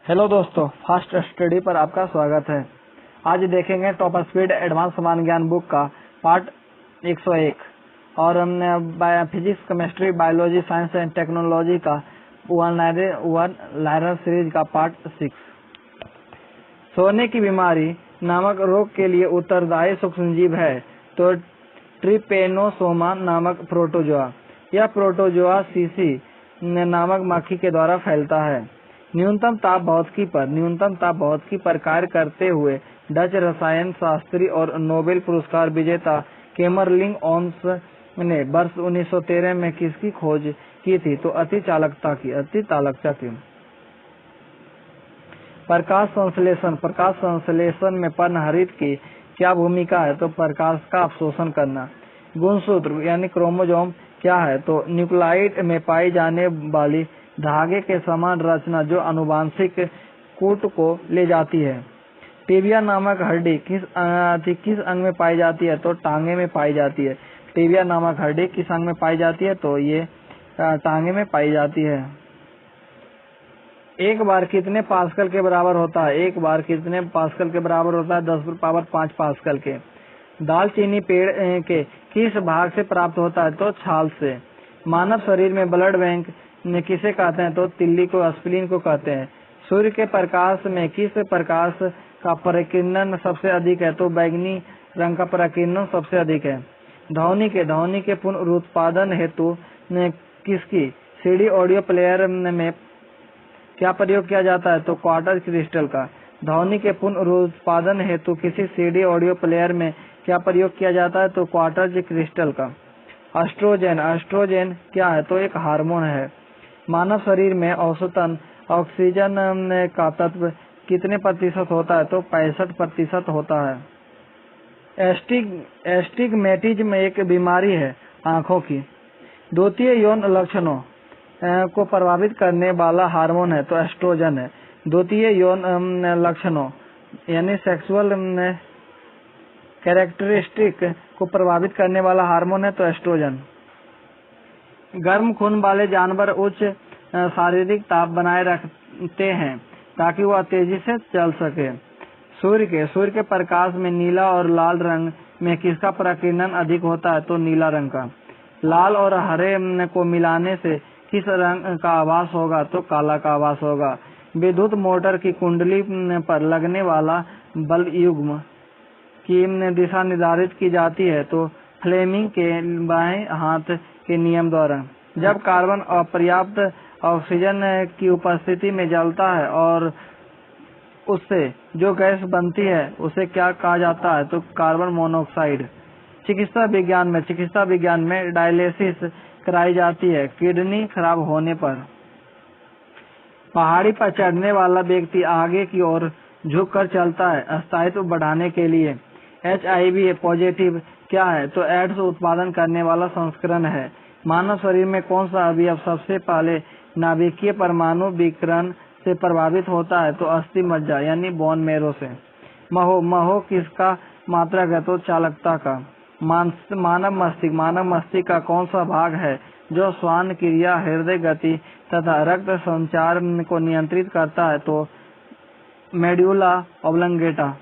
Hello दोस्तों, fast study पर आपका स्वागत है। आज देखेंगे टॉप स्पीड एडवांस समान ज्ञान बुक का पार्ट 101 और हमने physics, chemistry, biology, science and technology का वन लाइनर सीरीज का पार्ट 6। सोने की बीमारी नामक रोग के लिए उत्तरदायी सूक्ष्मजीव है तो ट्रिपेनोसोमा नामक प्रोटोजोआ। यह प्रोटोजोआ सीसी नामक मक्खी के द्वारा फैलता है। न्यूनतम ताप भौतिकी पर कार्य करते हुए डच रसायन शास्त्री और नोबेल पुरस्कार विजेता केमरलिन ओन्स ने वर्ष 1913 में किसकी खोज की थी? तो अति चालकता की। प्रकाश संश्लेषण में पर्णहरित की क्या भूमिका है? तो प्रकाश का अवशोषण करना। गुणसूत्र यानी क्रोमोसोम क्या है? तो न्यूक्लियोटाइड में पाई जाने वाली धागे के समान रचना जो आनुवंशिक कूट को ले जाती है। टिबिया नामक हड्डी किस अंग में पाई जाती है? तो टांगे में पाई जाती है। टिबिया नामक हड्डी किस अंग में पाई जाती है? तो ये टांगे में पाई जाती है। एक बार कितने पास्कल के बराबर होता है? एक बार कितने पास्कल के बराबर होता है? 10⁵ पास्कल के। दालचीनी पेड़ के किस भाग से प्राप्त होता है? तो छाल से। मानव शरीर में ब्लड बैंक किसे कहते हैं? तो तिल्ली को, स्प्लीन को कहते हैं। सूर्य के प्रकाश में किस प्रकाश का प्रकीर्णन सबसे अधिक है? तो बैंगनी रंग का प्रकीर्णन सबसे अधिक है। ध्वनि के पुनरुत्पादन हेतु किसकी सीडी ऑडियो प्लेयर में क्या प्रयोग किया जाता है? तो क्वार्ट्ज क्रिस्टल का। ध्वनि के पुनरुत्पादन हेतु किसी सीडी ऑडियो प्लेयर में क्या प्रयोग किया जाता है? तो क्वार्ट्ज क्रिस्टल का। एस्ट्रोजन क्या है? तो एक हार्मोन है। मानव शरीर में औसतन ऑक्सीजन का तत्व कितने प्रतिशत होता है? तो 65% होता है। एस्टिग्मेटिज्म एक बीमारी है आंखों की। द्वितीय यौन लक्षणों को प्रभावित करने वाला हार्मोन है तो एस्ट्रोजन है। द्वितीय यौन लक्षणों यानी सेक्सुअल कैरेक्टरिस्टिक को प्रभावित करने वाला हार्मोन है तो एस्ट्रोजन। गर्म खून वाले जानवर उच्च शारीरिक ताप बनाए रखते हैं ताकि वह तेजी से चल सके। सूर्य के प्रकाश में नीला और लाल रंग में किसका प्रकीर्णन अधिक होता है? तो नीला रंग का। लाल और हरे को मिलाने से किस रंग का आभास होगा? तो काला का आभास होगा। विद्युत मोटर की कुंडली पर लगने वाला बल युग्म की दिशा निर्धारित की जाती है तो फ्लेमिंग के बाएं हाथ के नियम द्वारा। जब कार्बन अपर्याप्त ऑक्सीजन की उपस्थिति में जलता है और उससे जो गैस बनती है उसे क्या कहा जाता है? तो कार्बन मोनोऑक्साइड। चिकित्सा विज्ञान में डायलिसिस कराई जाती है किडनी खराब होने पर। पहाड़ी पर चढ़ने वाला व्यक्ति आगे की ओर झुककर चलता है स्थायित्व बढ़ाने के लिए। HIV पॉजिटिव क्या है? तो एड्स उत्पादन करने वाला संस्करण है। मानव शरीर में कौन सा अवयव सबसे पहले नाभिकीय परमाणु विकिरण से प्रभावित होता है? तो अस्थि मज्जा यानी बोन मैरो से। महो किसका मात्रक है? तो चालकता का। मानव मस्तिष्क का कौन सा भाग है जो श्वान क्रिया, हृदय गति तथा रक्त संचार को नियंत्रित करता है? तो मेड्यूला ऑब्लंगेटा।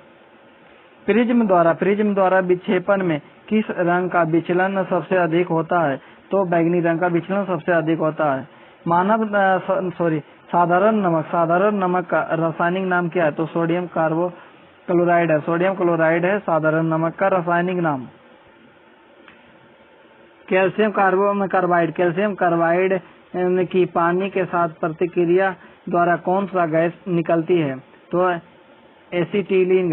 प्रिज्म द्वारा विक्षेपण में किस रंग का विचलन सबसे अधिक होता है? तो बैंगनी रंग का विचलन सबसे अधिक होता है। साधारण नमक का रासायनिक नाम क्या है? तो सोडियम क्लोराइड है साधारण नमक का रासायनिक नाम। कैल्शियम कार्बाइड की पानी के साथ प्रतिक्रिया द्वारा कौन सा गैस निकलती है? तो एसिटिलीन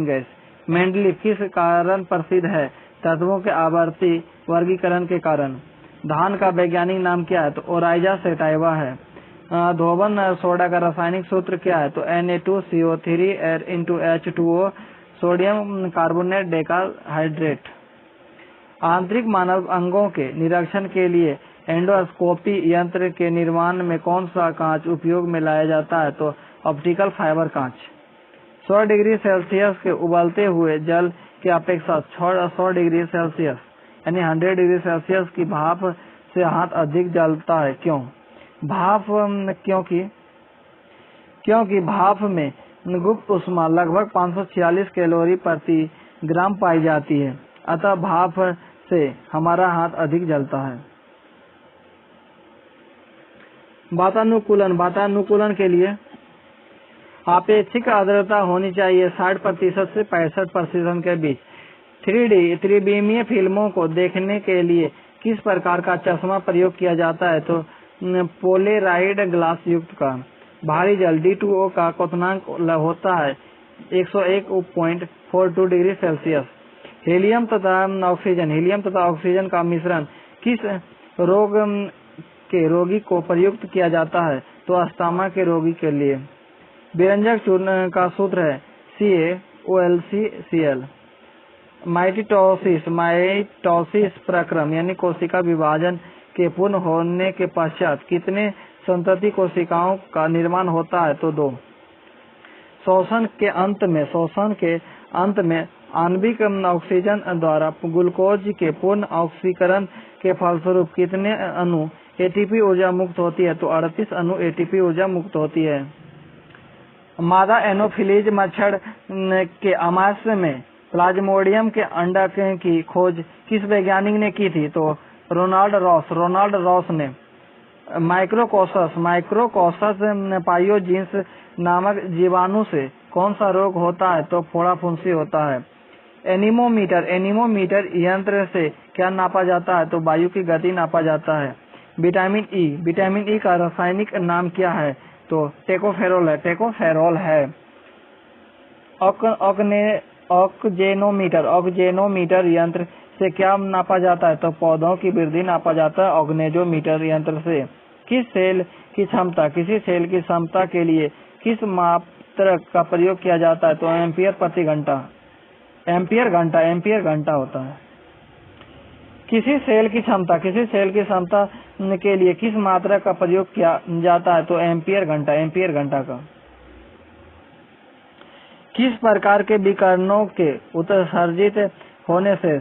गैस। मेंडलीफ किस कारण प्रसिद्ध है? तत्वों के आवर्ती वर्गीकरण के कारण। धान का वैज्ञानिक नाम क्या है? तो ओराइजा सेटाइवा है। धोबन सोडा का रासायनिक सूत्र क्या है? तो Na2CO3 सोडियम कार्बोनेट डेकाहाइड्रेट। आंतरिक मानव अंगों के निरीक्षण के लिए एंडोस्कोपी यंत्र के निर्माण में कौन सा कांच उपयोग में लाया जाता है? तो ऑप्टिकल फाइबर कांच। 100 डिग्री सेल्सियस के उबलते हुए जल की अपेक्षा 100 डिग्री सेल्सियस यानी 100 डिग्री सेल्सियस की भाप से हाथ अधिक जलता है। क्यों? भाप क्योंकि क्योंकि भाप में गुप्त ऊष्मा लगभग 546 कैलोरी प्रति ग्राम पाई जाती है, अतः भाप से हमारा हाथ अधिक जलता है। वातानुकूलन के लिए आपेक्षिक आर्द्रता होनी चाहिए 60% से 65% के बीच। 3D त्रिविमीय फिल्मों को देखने के लिए किस प्रकार का चश्मा प्रयोग किया जाता है? तो पोलेराइड ग्लास युक्त का। भारी जल D2O का क्वथनांक होता है 101.42 डिग्री सेल्सियस। हीलियम तथा ऑक्सीजन का मिश्रण किस रोग के रोगी को प्रयुक्त किया जाता है? तो अस्थमा के रोगी के लिए। विरंजक चूर्ण का सूत्र है CaOlCl। माइटोसिस प्रक्रम यानी कोशिका विभाजन के पूर्ण होने के पश्चात कितने संतति कोशिकाओं का निर्माण होता है? तो 2। शोषण के अंत में आणविक ऑक्सीजन द्वारा ग्लूकोज के पूर्ण ऑक्सीकरण के फलस्वरूप कितने अणु एटीपी ऊर्जा मुक्त होती है? तो 38 अणु एटीपी ऊर्जा मुक्त होती है। मादा एनोफिलीज मच्छर के आमाशय में प्लाज्मोडियम के अंडक की खोज किस वैज्ञानिक ने की थी? तो रोनाल्ड रॉस ने। माइक्रोकोसस पायोजीन्स नामक जीवाणु से कौन सा रोग होता है? तो फोड़ा फुंसी होता है। एनीमोमीटर यंत्र से क्या नापा जाता है? तो वायु की गति नापा जाता है। विटामिन ई का रासायनिक नाम क्या है? तो टेकोफेरोल है। ऑक्जेनोमीटर यंत्र से क्या नापा जाता है? तो पौधों की वृद्धि नापा जाता है ऑक्नेजोमीटर यंत्र से। किसी सेल की क्षमता के लिए किस मात्रक का प्रयोग किया जाता है? तो एम्पियर घंटा होता है। किसी सेल की क्षमता के लिए किस मात्रक का प्रयोग किया जाता है? तो एम्पियर घंटा का। किस प्रकार के विकिरणों के उत्सर्जित होने से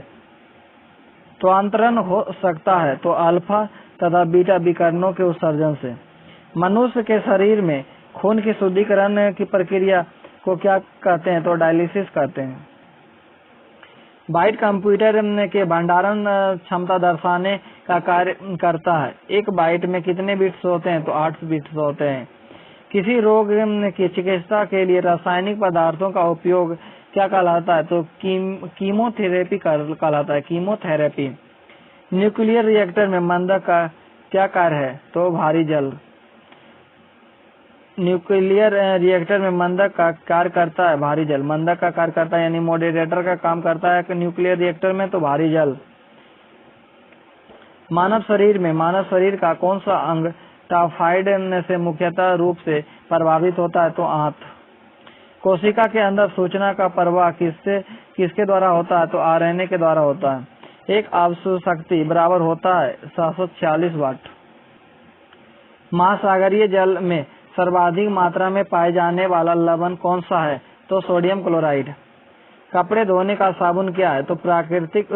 त्वरण हो सकता है? तो अल्फा तथा बीटा विकिरणों के उत्सर्जन से। मनुष्य के शरीर में खून की शुद्धिकरण की प्रक्रिया को क्या कहते हैं? तो डायलिसिस कहते हैं। बाइट कंप्यूटर के भंडारण क्षमता दर्शाने का कार्य करता है। एक बाइट में कितने बिट्स होते हैं? तो 8 बिट्स होते हैं। किसी रोग की चिकित्सा के लिए रासायनिक पदार्थों का उपयोग क्या कहलाता है? तो कीमोथेरेपी कहलाता है। कीमोथेरेपी। न्यूक्लियर रिएक्टर में मंदक का क्या कार्य है? तो भारी जल। न्यूक्लियर रिएक्टर में मंदक का कार्य करता है भारी जल। मंदक का कार्य करता है यानी मॉडरेटर का काम करता है न्यूक्लियर रिएक्टर में, तो भारी जल। मानव शरीर का कौन सा अंग टाइफाइड से मुख्यतः रूप से प्रभावित होता है? तो आंत। कोशिका के अंदर सूचना का प्रवाह किसके द्वारा होता है? तो आरएनए के द्वारा होता है। एक आव्सूह शक्ति बराबर होता है 746 वाट। महासागरीय जल में सर्वाधिक मात्रा में पाए जाने वाला लवण कौन सा है? तो सोडियम क्लोराइड। कपड़े धोने का साबुन क्या है? तो प्राकृतिक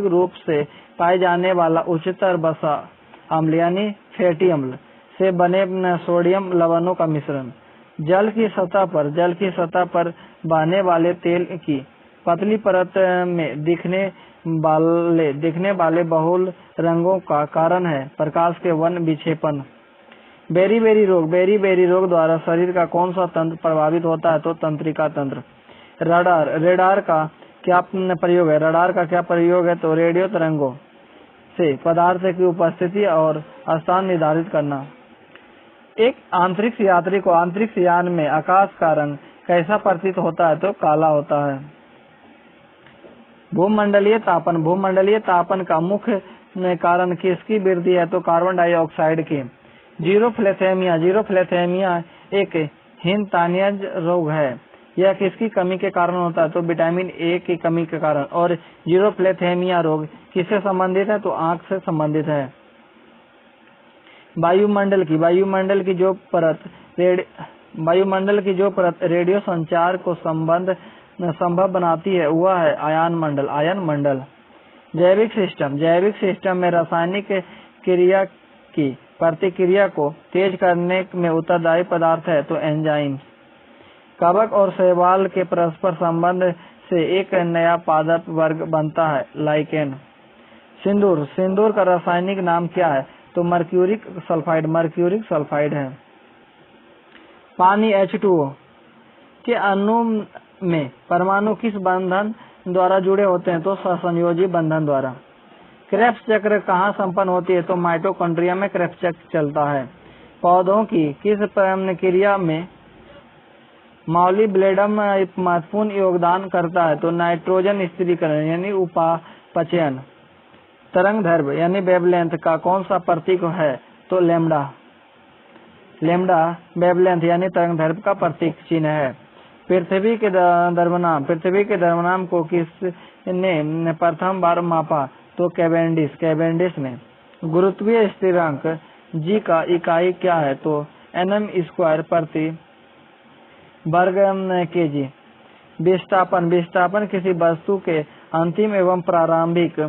रूप से पाए जाने वाला उच्चतर वसा अम्ल यानी फैटी अम्ल से बने सोडियम लवणों का मिश्रण। जल की सतह पर बहने वाले तेल की पतली परत में दिखने वाले बहुल रंगों का कारण है प्रकाश के वन विक्षेपण। बेरी रोग द्वारा शरीर का कौन सा तंत्र प्रभावित होता है? तो तंत्रिका तंत्र। रेडार का क्या प्रयोग है? रडार का क्या प्रयोग है? तो रेडियो तरंगों से पदार्थ की उपस्थिति और स्थान निर्धारित करना। एक अंतरिक्ष यात्री को अंतरिक्ष यान में आकाश का रंग कैसा प्रतीत होता है? तो काला होता है। भूमंडलीय तापन का मुख्य कारण किसकी वृद्धि है? तो कार्बन डाइऑक्साइड की। जीरोफ्लेथेमिया एक हिंतानियज रोग है। यह किसकी कमी के कारण होता है? तो विटामिन ए की कमी के कारण। और जीरोफ्लेथेमिया रोग किससे संबंधित है? तो आंख से संबंधित है। वायुमंडल की जो परत रेडियो संचार को संभव बनाती है वह है आयन मंडल। जैविक सिस्टम में रासायनिक क्रिया की प्रतिक्रिया को तेज करने में उत्तरदायी पदार्थ है तो एंजाइम। कवक और शैवाल के परस्पर संबंध से एक नया पादप वर्ग बनता है, लाइकेन। सिंदूर, सिंदूर का रासायनिक नाम क्या है तो मर्क्यूरिक सल्फाइड है। पानी H2O के अणु में परमाणु किस बंधन द्वारा जुड़े होते हैं तो सहसंयोजी बंधन द्वारा। क्रेब्स चक्र कहाँ संपन्न होती है तो माइटोकॉन्ड्रिया में क्रेब्स चक्र चलता है। पौधों की किस क्रिया में मॉलिब्डेनम महत्वपूर्ण योगदान करता है तो नाइट्रोजन स्थिरीकरण यानी उपापचयन। तरंग दैर्घ्य यानी वेवलेंथ का कौन सा प्रतीक है तो लैम्डा। लैम्डा वेवलेंथ यानी तरंग दैर्घ्य का प्रतीक चिन्ह है। पृथ्वी के द्रव्यमान को किसने प्रथम बार मापा तो कैवेंडिश ने। गुरुत्वीय स्थिरांक G का इकाई क्या है तो nm² प्रति वर्ग kg। विस्थापन किसी वस्तु के अंतिम एवं प्रारंभिक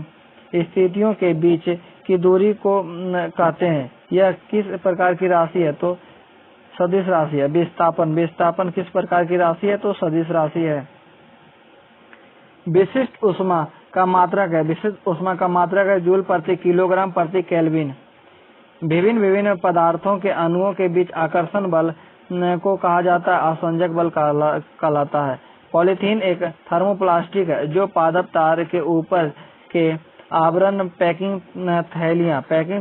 स्थितियों के बीच की दूरी को कहते हैं। यह किस प्रकार की राशि है तो सदिश राशि है। विस्थापन किस प्रकार की राशि है तो सदिश राशि है। विशिष्ट ऊष्मा का मात्रक है जूल प्रति किलोग्राम प्रति केल्विन। विभिन्न पदार्थों के अणुओं के बीच आकर्षण बल को कहा जाता है आसंजक बल कहलाता है। पॉलीथीन एक थर्मोप्लास्टिक है जो पादप तार के ऊपर के आवरण पैकिंग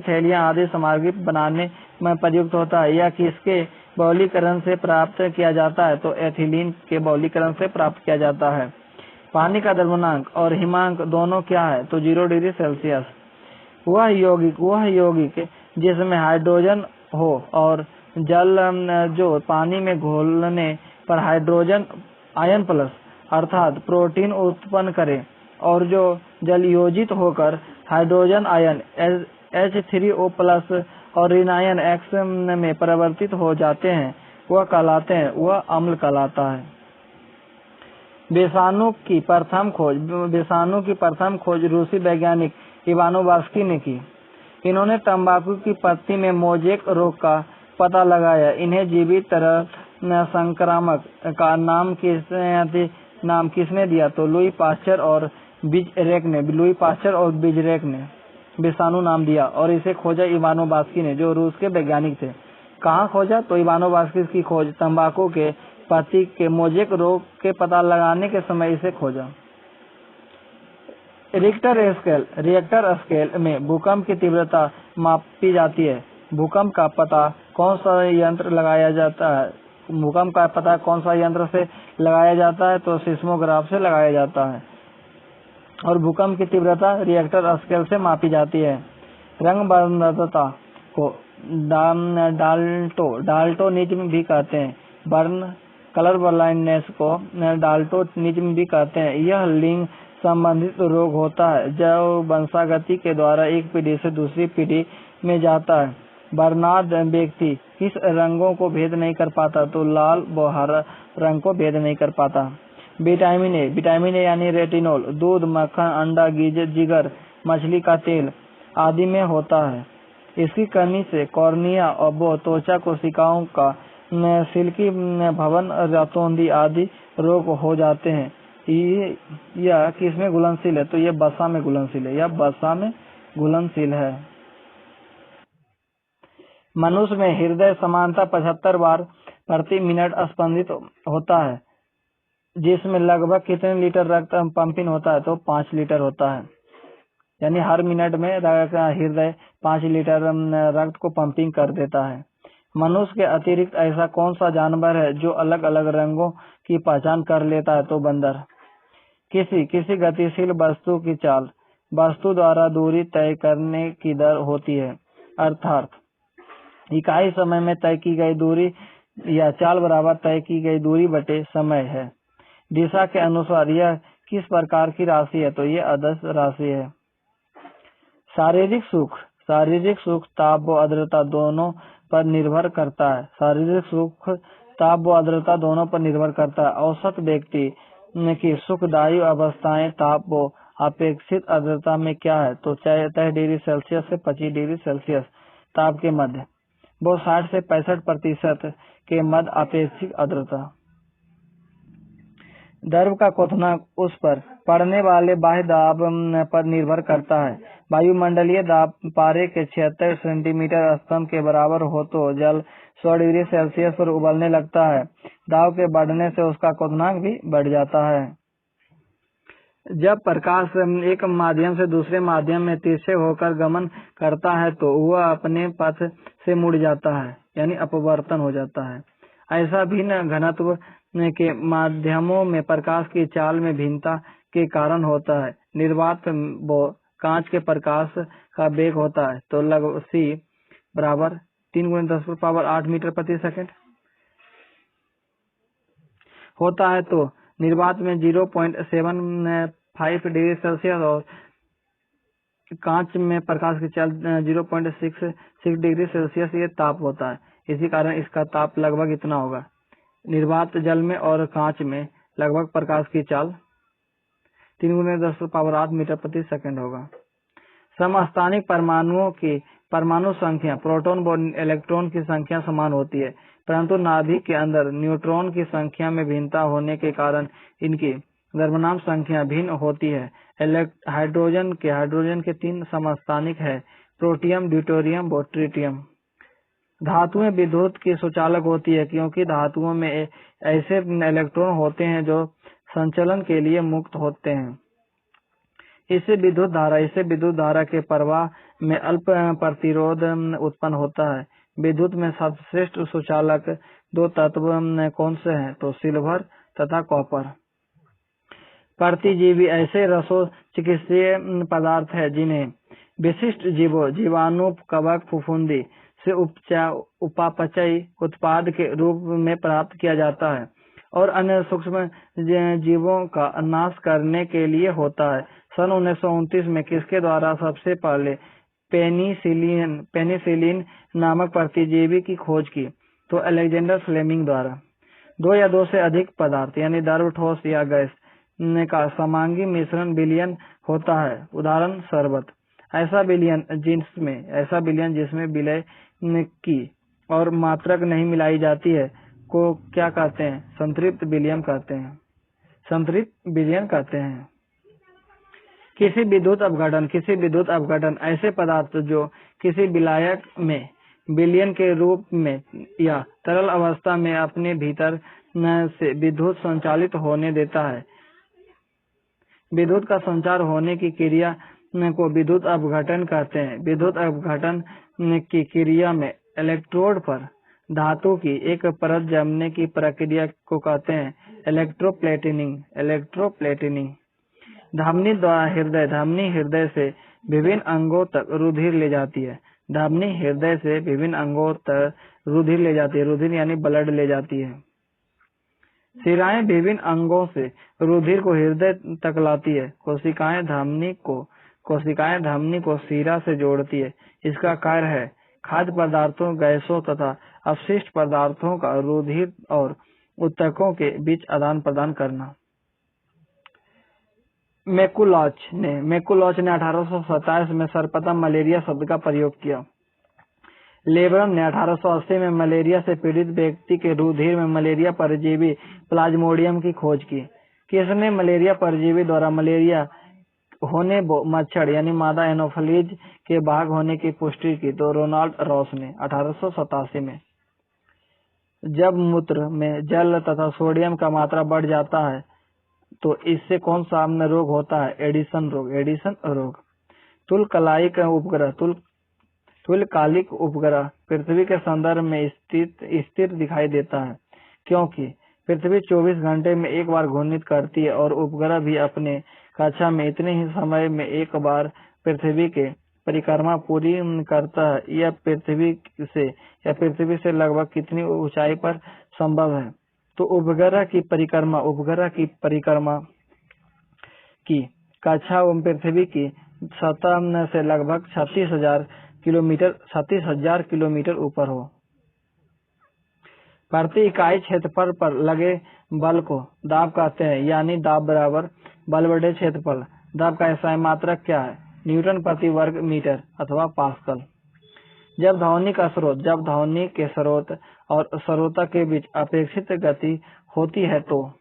थैलियां आदि सामग्री बनाने में प्रयुक्त होता है। यह किसके बहुलीकरण से प्राप्त किया जाता है तो एथिलीन के बहुलीकरण से प्राप्त किया जाता है। पानी का द्रव्यमाप और हिमांक दोनों क्या है तो 0 डिग्री सेल्सियस। वह यौगिक जिसमें हाइड्रोजन हो और जल जो पानी में घोलने पर हाइड्रोजन आयन प्लस अर्थात प्रोटीन उत्पन्न करे और जो जलयोजित होकर हाइड्रोजन आयन H3O प्लस और ऋणायन X में परिवर्तित हो जाते हैं वह अम्ल कहलाता है। विषाणु की प्रथम खोज रूसी वैज्ञानिक इवानोव्स्की ने की। इन्होंने तंबाकू की पत्ती में मोजेक रोग का पता लगाया। इन्हें जीवित तरल संक्रामक का नाम किसने दिया तो लुई पास्चर और बिजरेक ने विषाणु नाम दिया और इसे खोजा इवानोव्स्की ने जो रूस के वैज्ञानिक थे। कहाँ खोजा तो इवानोव्स्की की खोज तंबाकू के पत्ती के मोजेक रोग के पता लगाने के समय इसे खोजा। रिएक्टर स्केल में भूकंप की तीव्रता मापी जाती है। भूकंप का पता कौन सा यंत्र से लगाया जाता है तो सिस्मोग्राफ से लगाया जाता है और भूकंप की तीव्रता रिएक्टर स्केल से मापी जाती है। रंग वर्णता को डाल्टोनिज्म भी कहते हैं। कलर ब्लाइंडनेस को डाल्टोनिज्म भी कहते हैं। यह लिंग संबंधित रोग होता है जो वंशागति के द्वारा एक पीढ़ी से दूसरी पीढ़ी में जाता है। बर्नार्ड व्यक्ति किस रंगों को भेद नहीं कर पाता तो लाल व हरा रंग को भेद नहीं कर पाता। विटामिन ए यानी रेटिनॉल दूध, मक्खन, अंडा, जिगर, मछली का तेल आदि में होता है। इसकी कमी से कॉर्निया और त्वचा कोशिकाओं का सिल्की भवन, रतौंधी आदि रोग हो जाते हैं। यह किसमें घुलनशील है तो यह वसा में घुलनशील है। मनुष्य में हृदय सामान्यतः 75 बार प्रति मिनट स्पंदित होता है जिसमें लगभग कितने लीटर रक्त पंपिंग होता है तो 5 लीटर होता है। यानी हर मिनट में हृदय 5 लीटर रक्त को पंपिंग कर देता है। मनुष्य के अतिरिक्त ऐसा कौन सा जानवर है जो अलग अलग रंगों की पहचान कर लेता है तो बंदर। किसी गतिशील वस्तु की चाल वस्तु द्वारा दूरी तय करने की दर होती है अर्थात इकाई समय में तय की गई दूरी या चाल बराबर तय की गई दूरी बटे समय है। दिशा के अनुसार यह किस प्रकार की राशि है तो यह अदिश राशि है। शारीरिक सुख ताप व आर्द्रता दोनों पर निर्भर करता है। औसत व्यक्ति की सुखदायी अवस्थाएं ताप व अपेक्षित आर्द्रता में क्या है तो 23 डिग्री सेल्सियस से 25 डिग्री सेल्सियस। ताप के मध्य वो 60 से 65% के मध्य अपेक्षित आर्द्रता। द्रव का क्वथनांक उस पर पड़ने वाले बाह्य दाब पर निर्भर करता है। वायुमंडलीय दाब पारे के 76 सेंटीमीटर स्तंभ के बराबर हो तो जल 100 डिग्री सेल्सियस पर उबलने लगता है। दाब के बढ़ने से उसका क्वथनांक भी बढ़ जाता है। जब प्रकाश एक माध्यम से दूसरे माध्यम में तिरछे होकर गमन करता है तो वह अपने पथ से मुड़ जाता है, यानी अपवर्तन हो जाता है। ऐसा भिन्न घनत्व के माध्यमों में प्रकाश की चाल में भिन्नता के कारण होता है। निर्वात वो कांच के प्रकाश का वेग होता है तो लगभग c बराबर 3 × 10⁸ मीटर प्रति सेकंड होता है, तो निर्वात में 0.75 डिग्री सेल्सियस और कांच में प्रकाश की चाल 0.66 डिग्री सेल्सियस ये ताप होता है। इसी कारण इसका ताप लगभग इतना होगा। निर्वात जल में और कांच में लगभग प्रकाश की चाल 3 × 10⁸ मीटर प्रति सेकंड होगा। समस्थानिक परमाणुओं की परमाणु संख्या प्रोटॉन व इलेक्ट्रॉन की संख्या समान होती है, परंतु नाभिक के अंदर न्यूट्रॉन की संख्या में भिन्नता होने के कारण इनकी द्रव्यमान संख्या भिन्न होती है। हाइड्रोजन के 3 समस्थानिक है, प्रोटियम, ड्यूटेरियम व ट्रिटियम। धातुएं विद्युत की सुचालक होती है क्योंकि धातुओं में ऐसे इलेक्ट्रॉन होते हैं जो संचलन के लिए मुक्त होते हैं। इससे विद्युत धारा के प्रवाह में अल्प प्रतिरोध उत्पन्न होता है। विद्युत में सर्वश्रेष्ठ सुचालक 2 तत्व कौन से हैं? तो सिल्वर तथा कॉपर। प्रतिजीवी ऐसे रसो चिकित्सीय पदार्थ है जिन्हें विशिष्ट जीवाणु, कवक, फफूंदी से उपापचयी उत्पाद के रूप में प्राप्त किया जाता है और अन्य सूक्ष्म जीवों का नाश करने के लिए होता है। सन 1929 में किसके द्वारा सबसे पहले पेनिसिलिन नामक प्रतिजीवी की खोज की? तो अलेक्जेंडर फ्लेमिंग द्वारा। 2 या 2 से अधिक पदार्थ यानी द्रव, ठोस या गैस का समांगी मिश्रण विलयन होता है। उदाहरण शरबत। ऐसा विलयन जिसमें विलय की और मात्रक नहीं मिलाई जाती है को क्या कहते हैं? संतृप्त विलयन कहते हैं। किसी विद्युत अपघटन ऐसे पदार्थ जो किसी विलायक में विलयन के रूप में या तरल अवस्था में अपने भीतर से विद्युत संचालित होने देता है। विद्युत का संचार होने की क्रिया को विद्युत अपघटन कहते हैं। विद्युत अपघटन की क्रिया में इलेक्ट्रोड पर धातु की एक परत जमने की प्रक्रिया को कहते हैं इलेक्ट्रोप्लेटिनिंग। धमनी द्वारा हृदय से विभिन्न अंगों तक रुधिर ले जाती है। रुधिर यानी ब्लड ले जाती है। शिराएं विभिन्न अंगों से रुधिर को हृदय तक लाती है। कोशिकाएं धमनी को शिरा से जोड़ती है। इसका कार्य है खाद्य पदार्थों, गैसों तथा अपशिष्ट पदार्थों का रुधिर और ऊतकों के बीच आदान प्रदान करना। मैकुलॉच ने 1827 में सर्वप्रथम मलेरिया शब्द का प्रयोग किया। लेब्रन ने 1880 में मलेरिया से पीड़ित व्यक्ति के रुधिर में मलेरिया परजीवी प्लाज्मोडियम की खोज की। किसने मलेरिया परजीवी द्वारा मलेरिया होने मच्छर यानी मादा एनोफिलीज के भाग होने की पुष्टि की? तो रोनाल्ड रॉस ने 1887 में। जब मूत्र में जल तथा सोडियम का मात्रा बढ़ जाता है तो इससे कौन सा रोग होता है? एडिसन रोग। तुल्यकालिक उपग्रह पृथ्वी के संदर्भ में स्थिर दिखाई देता है क्योंकि पृथ्वी 24 घंटे में एक बार घूर्णित करती है और उपग्रह भी अपने कक्षा में इतने ही समय में एक बार पृथ्वी के परिक्रमा पूरी करता है। यह पृथ्वी से लगभग कितनी ऊंचाई पर संभव है? तो उपग्रह की परिक्रमा की कक्षा पृथ्वी की सतह से लगभग 36,000 किलोमीटर ऊपर हो। प्रति इकाई क्षेत्रफल पर लगे बल को दाब कहते हैं, यानी दाब बराबर बल बटे क्षेत्रफल। दाब का SI मात्रक क्या है? न्यूटन प्रति वर्ग मीटर अथवा पास्कल। जब ध्वनि के स्रोत और श्रोता के बीच अपेक्षित गति होती है तो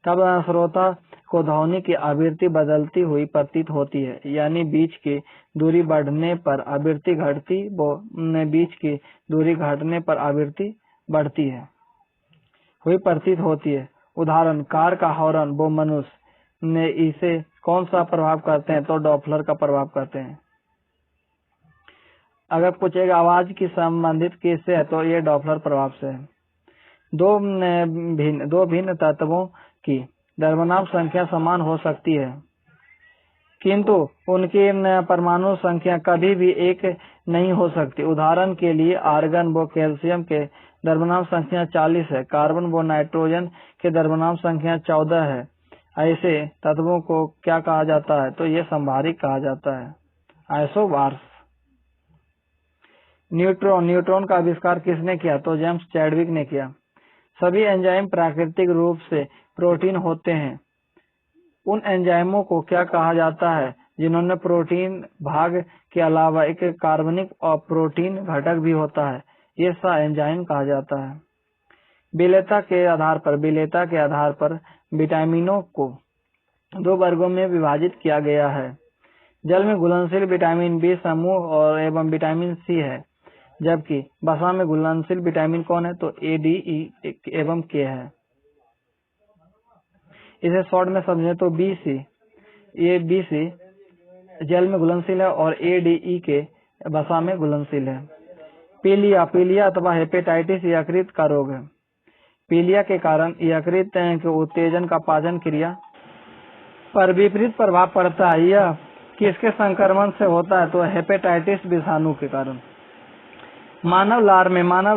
तब श्रोता को ध्वनि की आवृत्ति बदलती हुई प्रतीत होती है, यानी बीच की दूरी बढ़ने पर आवृत्ति घटती व बीच की दूरी घटने पर आवृत्ति बढ़ती है हुई प्रतीत होती है। उदाहरण, कार का हॉर्न वो मनुष्य ने इसे कौन सा प्रभाव करते हैं तो डॉपलर का प्रभाव करते हैं। अगर पूछेगा आवाज की संबंधित किससे है तो ये डॉपलर प्रभाव से है। दो भिन्न तत्वों की द्रव्यमान संख्या समान हो सकती है, किंतु उनकी परमाणु संख्या कभी भी एक नहीं हो सकती। उदाहरण के लिए आर्गन व कैल्शियम के द्रव्यमान संख्या 40 है, कार्बन व नाइट्रोजन के द्रव्यमान संख्या 14 है। ऐसे तत्वों को क्या कहा जाता है तो ये संभारिक कहा जाता है, आइसोबार्स। न्यूट्रॉन का आविष्कार किसने किया तो जेम्स चैडविक ने किया। सभी एंजाइम प्राकृतिक रूप से प्रोटीन होते हैं। उन एंजाइमों को क्या कहा जाता है जिन्होंने प्रोटीन भाग के अलावा एक कार्बनिक और प्रोटीन घटक भी होता है, ये सा एंजाइम कहा जाता है। विलेयता के आधार पर विटामिनों को दो वर्गों में विभाजित किया गया है। जल में घुलनशील विटामिन बी समूह और एवं विटामिन सी है, जबकि वसा में घुलनशील विटामिन कौन है तो ए, डी, ई एवं के है। इसे शॉर्ट में समझे तो BC, ये BC जल में घुलनशील है और ADE के वसा में घुलनशील है। पीलिया अथवा हेपेटाइटिस यकृत का रोग है। पीलिया के कारण यकृत के उत्तेजन का पाचन क्रिया पर विपरीत प्रभाव पड़ता है। यह किसके संक्रमण से होता है तो हेपेटाइटिस विषाणु के कारण। मानव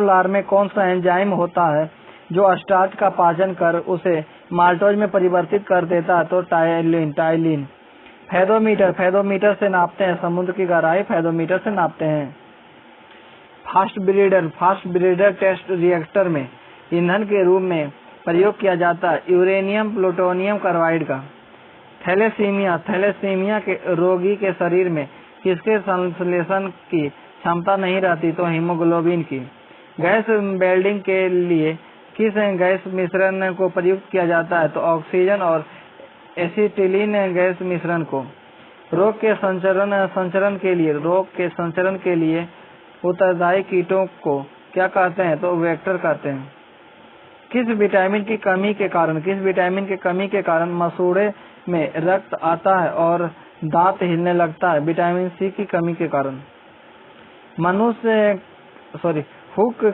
लार में कौन सा एंजाइम होता है जो स्टार्च का पाचन कर उसे माल्टोज में परिवर्तित कर देता है तो टाइलिन। फैदोमीटर से नापते हैं, समुद्र की गहराई फैदोमीटर से नापते हैं। फास्ट ब्रीडर टेस्ट रिएक्टर में ईंधन के रूप में प्रयोग किया जाता है यूरेनियम प्लूटोनियम कार्बाइड का। थैलेसीमिया के रोगी के शरीर में किसके संश्लेषण की क्षमता नहीं रहती तो हीमोग्लोबिन की। गैस वेल्डिंग के लिए किस गैस मिश्रण को प्रयुक्त किया जाता है तो ऑक्सीजन और एसिटिलीन गैस मिश्रण को। रोग के संचरण के लिए उत्तरदायी कीटों को क्या कहते हैं तो वेक्टर कहते हैं। किस विटामिन की कमी के कारण मसूड़े में रक्त आता है और दांत हिलने लगता है? विटामिन सी की कमी के कारण। हुक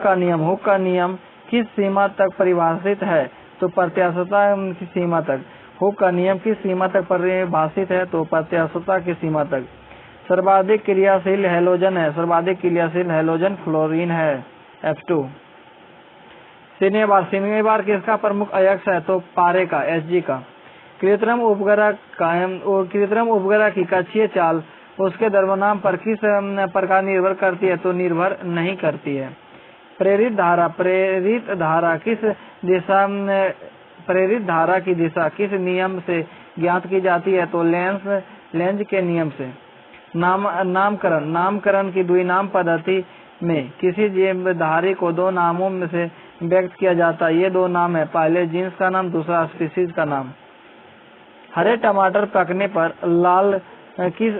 का नियम किस सीमा तक परिभाषित है तो प्रत्यास्थता की सीमा तक। हुक का नियम किस सीमा तक परिभाषित है तो प्रत्यास्थता की सीमा तक। सर्वाधिक क्रियाशील हैलोजन फ्लोरीन है, F2। सिनेबार किसका प्रमुख अयस्क है तो पारे का, Hg का। कृत्रिम उपग्रह की कक्षीय चाल उसके द्रव्यमान पर किस प्रकार निर्भर करती है तो निर्भर नहीं करती है। प्रेरित धारा की दिशा किस नियम से ज्ञात की जाती है तो लेंज के नियम से। नामकरण की द्विनाम पद्धति में किसी जीवधारी को दो नामों में से व्यक्त किया जाता है। ये दो नाम है, पहले जीन्स का नाम, दूसरा स्पीशीज का नाम। हरे टमाटर पकने पर लाल किस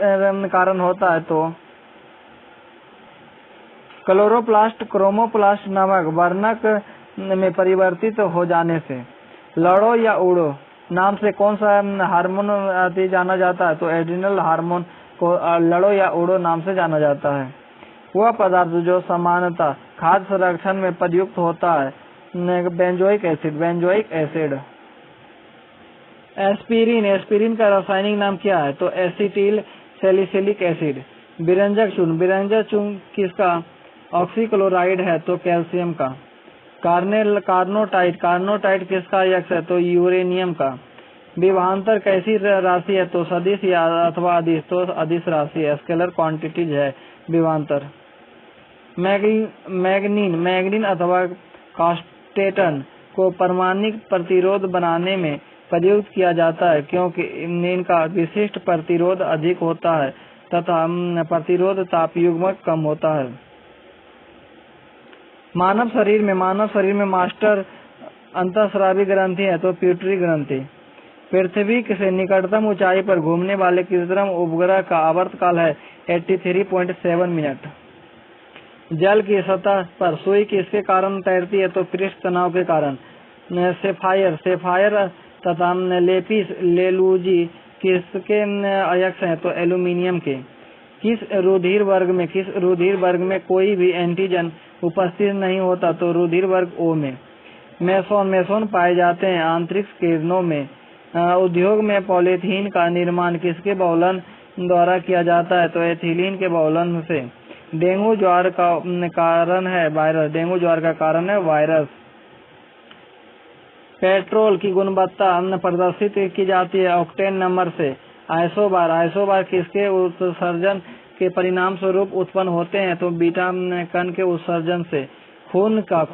कारण होता है तो क्रोमोप्लास्ट नामक वर्णक में परिवर्तित हो जाने से। लड़ो या उड़ो नाम से कौन सा हार्मोन जाना जाता है तो एड्रिनल हार्मोन को लड़ो या उड़ो नाम से जाना जाता है। वह पदार्थ जो सामान्यतः खाद्य संरक्षण में प्रयुक्त होता है बेंजोइक एसिड। एस्पिरिन का रासायनिक नाम क्या है तो एसिटिल सैलिसिलिक एसिड। विरंजक चूर्ण किसका ऑक्सीक्लोराइड है तो कैल्शियम का। कार्नोटाइट किसका अयस्क है तो यूरेनियम का। विभवांतर कैसी राशि है तो सदिश या अथवा अदिश तो अदिश राशि है, स्केलर क्वांटिटीज है विभवांतर। मैग्नीन अथवा कास्टेटन को परमाणिक प्रतिरोध बनाने में प्रयुक्त किया जाता है क्योंकि इनका विशिष्ट प्रतिरोध अधिक होता है तथा प्रतिरोध ताप युग्मक कम होता है। मानव शरीर में मास्टर अंतःस्रावी ग्रंथि है तो प्यूटरी ग्रंथि। पृथ्वी से निकटतम ऊंचाई पर घूमने वाले कृत्रिम उपग्रह का आवर्तकाल है 83.7 मिनट। जल की सतह पर सुई किसके कारण तैरती है तो पृष्ठ तनाव के कारण। सेफायर तथा लेपिस लेलुजी किसके अयस्क हैं तो एल्यूमिनियम के। किस रुधिर वर्ग में कोई भी एंटीजन उपस्थित नहीं होता तो रुधिर वर्ग ओ में। मेसोन पाए जाते हैं आंतरिक किरणों में। उद्योग में पॉलीथीन का निर्माण किसके बहुलन द्वारा किया जाता है तो एथिलीन के बहुलन से। डेंगू ज्वर का कारण है वायरस। पेट्रोल की गुणवत्ता प्रदर्शित की जाती है ऑक्टेन नंबर से। आइसोबार किसके उत्सर्जन के परिणाम स्वरूप उत्पन्न होते हैं तो बीटा कण के उत्सर्जन से। खून का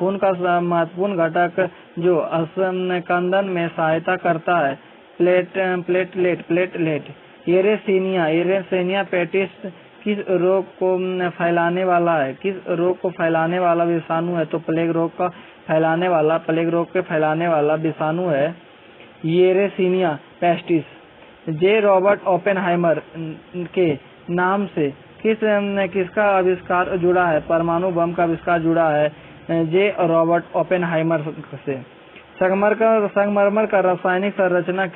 महत्वपूर्ण घटक जो स्कंदन में सहायता करता है प्लेटलेट। येरेसिनिया पेस्टिस किस रोग को फैलाने वाला विषाणु है तो प्लेग रोग के फैलाने वाला विषाणु है येरेसिनिया पेस्टिस। जे रॉबर्ट ओपेनहाइमर के नाम से किसका आविष्कार जुड़ा है परमाणु बम का आविष्कार जुड़ा है जे रॉबर्ट ओपेनहाइमर से। संगमरमर का रासायनिक संरचना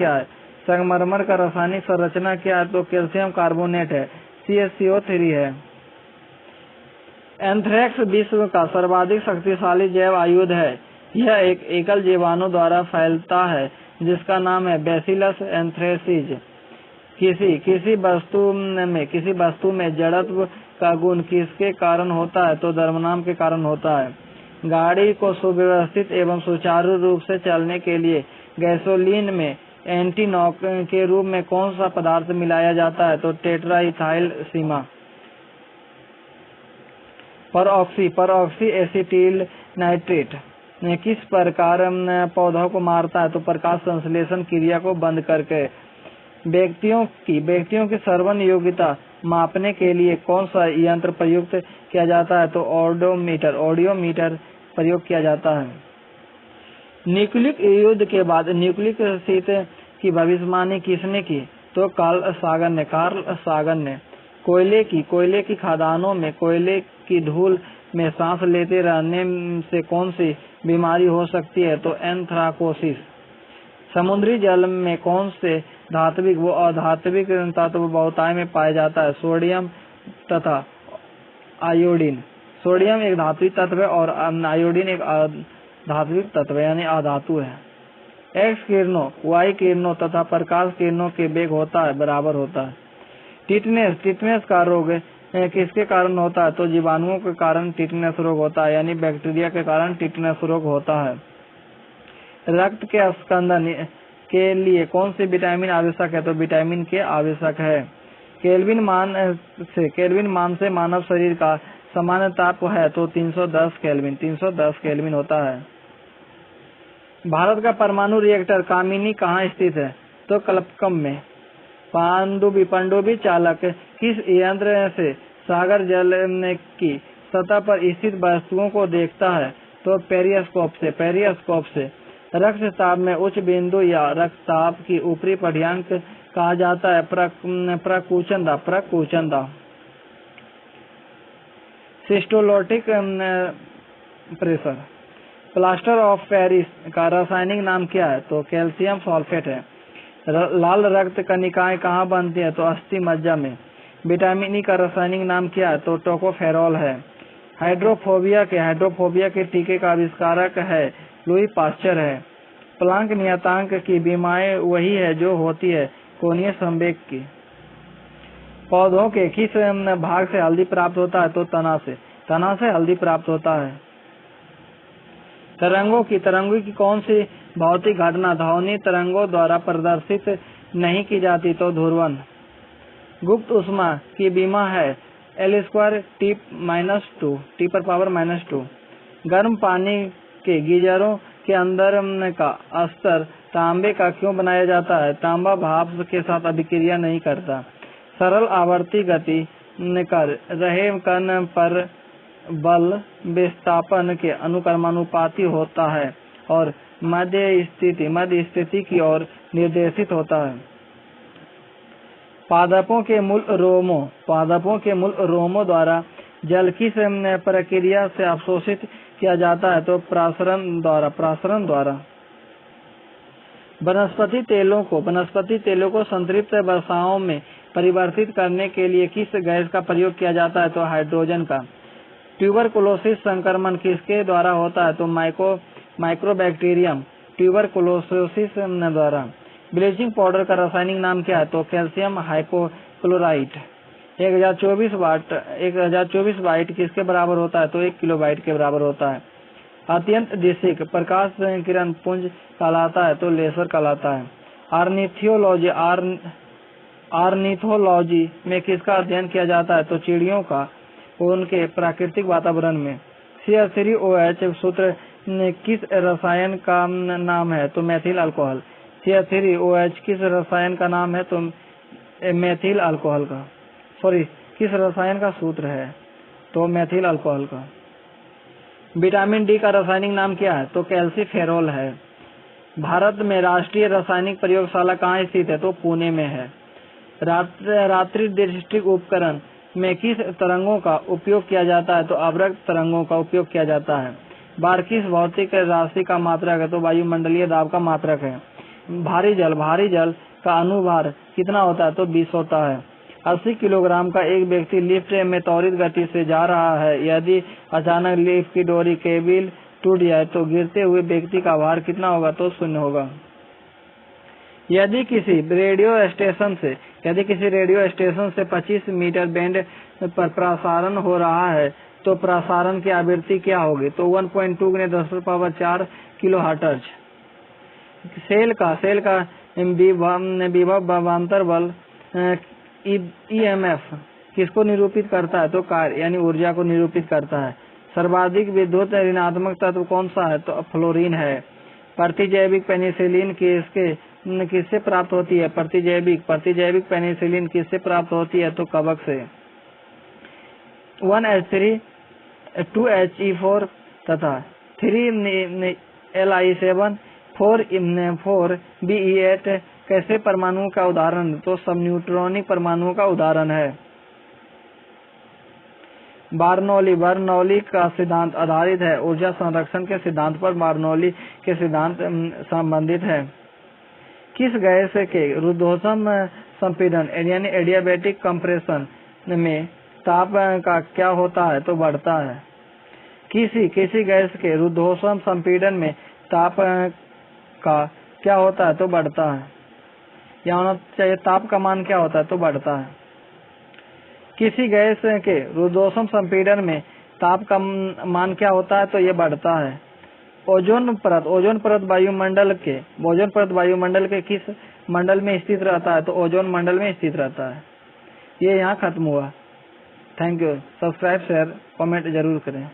क्या है तो कैल्शियम कार्बोनेट है CaCO3 है। एंथ्रेक्स विश्व का सर्वाधिक शक्तिशाली जैव आयुध है। यह एक एकल जीवाणु द्वारा फैलता है जिसका नाम है बैसिलस एंथ्रेसिस। किसी वस्तु में जड़त्व का गुण किसके कारण होता है तो द्रव्यमान के कारण होता है। गाड़ी को सुव्यवस्थित एवं सुचारू रूप से चलने के लिए गैसोलीन में एंटीनॉक के रूप में कौन सा पदार्थ मिलाया जाता है तो टेट्राइथाइल सीमा। परऑक्सी एसिटिल नाइट्रेट किस प्रकार पौधों को मारता है तो प्रकाश संश्लेषण क्रिया को बंद करके। व्यक्तियों की श्रवण योग्यता मापने के लिए कौन सा यंत्र प्रयुक्त किया जाता है तो ऑडियोमीटर प्रयोग किया जाता है। न्यूक्लिक युद्ध के बाद न्यूक्लिक शीत की भविष्यवाणी किसने की तो कार्ल सागन ने। कोयले की खदानों में कोयले की धूल में सांस लेते रहने से कौन सी बीमारी हो सकती है तो एंथ्राकोसिस। समुद्री जल में कौन से धात्विक व अधात्विक तत्व बहुतायत में पाया जाता है सोडियम तथा आयोडीन। सोडियम एक धात्विक तत्व है और आयोडीन एक धात्विक तत्व यानी अधातु है। एक्स किरणों वाई किरणों तथा प्रकाश किरणों के वेग बराबर होता है। टिटनेस का रोग किसके कारण होता है तो जीवाणुओं के कारण टिटनेस रोग होता है यानी बैक्टीरिया के कारण टिटनेस रोग होता है। रक्त के स्कंदन के लिए कौन सी विटामिन आवश्यक है तो विटामिन के आवश्यक है। केल्विन मान से मानव शरीर का सामान्य ताप है तो 310 केल्विन होता है। भारत का परमाणु रिएक्टर कामिनी कहाँ स्थित है तो कलपक्कम में। पनडुब्बी चालक किस यंत्र से सागर जल की सतह पर स्थित वस्तुओं को देखता है तो पेरिस्कोप से। रक्तचाप में उच्च बिंदु या रक्तचाप की ऊपरी पर्यांक कहा जाता है प्रकुचनदा। Systolic pressure. Plaster of Paris का रासायनिक नाम क्या है तो कैल्शियम सल्फेट है। लाल रक्त कणिकाएं कहाँ बनती है तो अस्थि मज्जा में। विटामिन ई का रासायनिक नाम क्या है तो टोकोफेरॉल है। हाइड्रोफोबिया के टीके का आविष्कारक है लुई पास्चर है। प्लांक नियतांक की बीमारी वही है जो होती है कोणीय संवेग की। पौधों के किस भाग से हल्दी प्राप्त होता है तो तना से हल्दी प्राप्त होता है। तरंगों की कौन सी भौतिक घटना ध्वनि तरंगों द्वारा प्रदर्शित नहीं की जाती तो ध्रुवण। गुप्त ऊष्मा की बीमा है L² T⁻²। गर्म पानी के गीजरों के अंदर का स्तर तांबे का क्यों बनाया जाता है तांबा भाप के साथ अभिक्रिया नहीं करता। सरल आवर्ती गति कर रहे कण पर बल विस्थापन के अनुक्रमानुपाती होता है और मध्य स्थिति की ओर निर्देशित होता है। पादपों के मूल रोमों द्वारा जल किस प्रक्रिया से अवशोषित किया जाता है? तो प्रासरण द्वारा। वनस्पति तेलों को संतृप्त वसाओं में परिवर्तित करने के लिए किस गैस का प्रयोग किया जाता है? तो हाइड्रोजन का। ट्यूबरकुलोसिस संक्रमण किसके द्वारा होता है? तो माइक्रोबैक्टीरियम ट्यूबरकुलोसिस द्वारा। ब्लीचिंग पाउडर का रासायनिक नाम क्या है? तो कैल्शियम हाइपोक्लोराइट। 1024 बाइट किसके बराबर होता है? तो 1 किलोबाइट के बराबर होता है। अत्यंत दिशिक प्रकाश किरण पुंज कहलाता है? तो लेसर कहलाता है। ऑर्निथोलॉजी में किसका अध्ययन किया जाता है? तो चिड़ियों का उनके प्राकृतिक वातावरण में। CH3OH सूत्र किस रसायन का नाम है? तो मेथिल अल्कोहल। CH3OH किस रसायन का नाम है? तो मेथिल अल्कोहल का। किस रसायन का सूत्र है? तो मेथिल अल्कोहल का। विटामिन डी का रासायनिक नाम क्या है? तो कैल्सीफेरोल है। भारत में राष्ट्रीय रासायनिक प्रयोगशाला कहाँ स्थित है? तो पुणे में है। रात्रि दृष्टि उपकरण में किस तरंगों का उपयोग किया जाता है? तो अवरक्त तरंगों का उपयोग किया जाता है। बार किस भौतिक राशि का मात्रक है? तो वायुमंडलीय दाब का मात्रक है। भारी जल का अनुभार कितना होता है? तो 20 होता है। 80 किलोग्राम का एक व्यक्ति लिफ्ट में त्वरित गति से जा रहा है। यदि अचानक लिफ्ट की डोरी केबल टूट जाए तो गिरते हुए व्यक्ति का भार कितना होगा? तो 0 होगा। यदि किसी रेडियो स्टेशन से 25 मीटर बैंड पर प्रसारण हो रहा है तो प्रसारण की आवृत्ति क्या होगी? तो 1.2 × 10⁴ किलोहर्ट्ज। सेल का विभवांतर बल EMF किसको निरूपित करता है? तो कार्य यानी ऊर्जा को निरूपित करता है। सर्वाधिक विद्युत ऋणात्मक तत्व कौन सा है? तो फ्लोरीन है। प्रतिजैविक पेनिसिलिन किससे प्राप्त होती है? प्रतिजैविक पेनिसिलिन किससे प्राप्त होती है? तो कवक से। 1H3 2He4 तथा 3Li7 4Be8 कैसे परमाणुओं का उदाहरण? तो सबन्यूट्रॉनिक परमाणुओं का उदाहरण है। बर्नौली का सिद्धांत आधारित है ऊर्जा संरक्षण के सिद्धांत पर। बर्नौली के सिद्धांत संबंधित है। किस गैस के रुद्धोष्म संपीड़न यानी एडियाबैटिक कंप्रेशन में ताप का क्या होता है? तो बढ़ता है। किसी गैस के रुद्धोष्म संपीड़न में ताप का क्या होता है? तो बढ़ता है। या होना चाहिए ताप का मान क्या होता है? तो बढ़ता है। किसी गैस के रुद्धोष्म संपीड़न में ताप का मान क्या होता है? तो ये बढ़ता है। ओजोन परत वायुमंडल के किस मंडल में स्थित रहता है? तो ओजोन मंडल में स्थित रहता है। ये यहाँ खत्म हुआ। Thank you. Subscribe share comment जरूर करें।